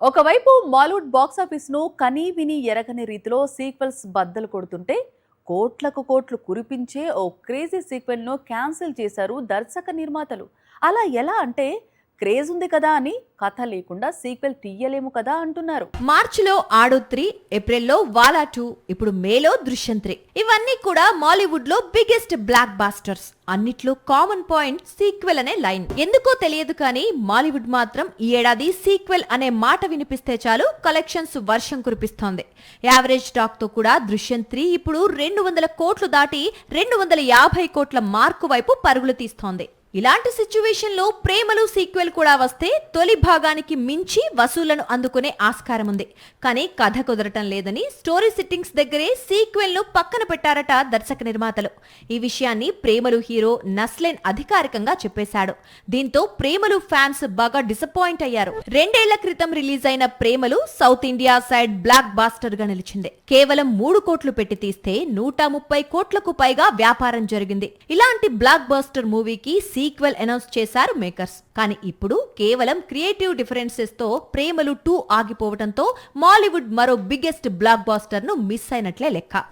ఒకవైపు బాలీవుడ్ బాక్సాఫీస్ ను కనీ విని ఎరగని రీతిలో సీక్వెల్స్ బద్దలు కొడుతుంటే కోట్లకు కోట్లు కురిపించే ఓ క్రేజీ సీక్వెల్ ను క్యాన్సిల్ చేశారు దర్శక నిర్మాతలు. అలా ఎలా అంటే క్రేజ్ ఉంది కదా అని కథ లేకుండా సీక్వెల్ తీయలేము కదా అంటున్నారు. మార్చిలో ఆడు 3, ఏప్రిల్లో వాలా 2, ఇప్పుడు మేలో దృశ్యం 3. ఇవన్నీ కూడా మాలీవుడ్ లో బిగ్గెస్ట్ బ్లాక్ బాస్టర్స్. అన్నిట్లో కామన్ పాయింట్ సీక్వెల్ అనే లైన్. ఎందుకో తెలియదు కానీ మాలీవుడ్ మాత్రం ఈ ఏడాది సీక్వెల్ అనే మాట వినిపిస్తే చాలు కలెక్షన్స్ వర్షం కురిపిస్తోంది. యావరేజ్ టాక్ తో కూడా దృశ్యం 3 ఇప్పుడు 200 కోట్లు దాటి 250 కోట్ల మార్కు వైపు పరుగులు తీస్తోంది. ఇలాంటి సిచ్యువేషన్ లో ప్రేమలు సీక్వెల్ కూడా వస్తే తొలి భాగానికి మించి వసూళ్లను అందుకునే ఆస్కారం ఉంది. కానీ కథ కుదరటం లేదని స్టోరీ సిట్టింగ్స్ దగ్గరే సీక్వెల్ ను పక్కన పెట్టారట దర్శక నిర్మాతలు. ఈ విషయాన్ని ప్రేమలు హీరో నస్లెన్ అధికారికంగా చెప్పేశాడు. దీంతో ప్రేమలు ఫ్యాన్స్ బాగా డిసప్పాయింట్ అయ్యారు. 2 ఏళ్ల క్రితం రిలీజ్ అయిన Premalu south India side blockbuster గా నిలిచింది. కేవలం 3 కోట్లు పెట్టి తీస్తే 130 కోట్లకు పైగా వ్యాపారం జరిగింది. ఇలాంటి బ్లాక్ బాస్టర్ మూవీకి సీక్వెల్ అనౌన్స్ చేశారు మేకర్స్. కానీ ఇప్పుడు కేవలం క్రియేటివ్ డిఫరెన్సెస్ తో ప్రేమలు 2 ఆగిపోవడంతో మాలీవుడ్ మరో బిగ్గెస్ట్ బ్లాక్ బాస్టర్ ను మిస్ అయినట్లే లెక్క.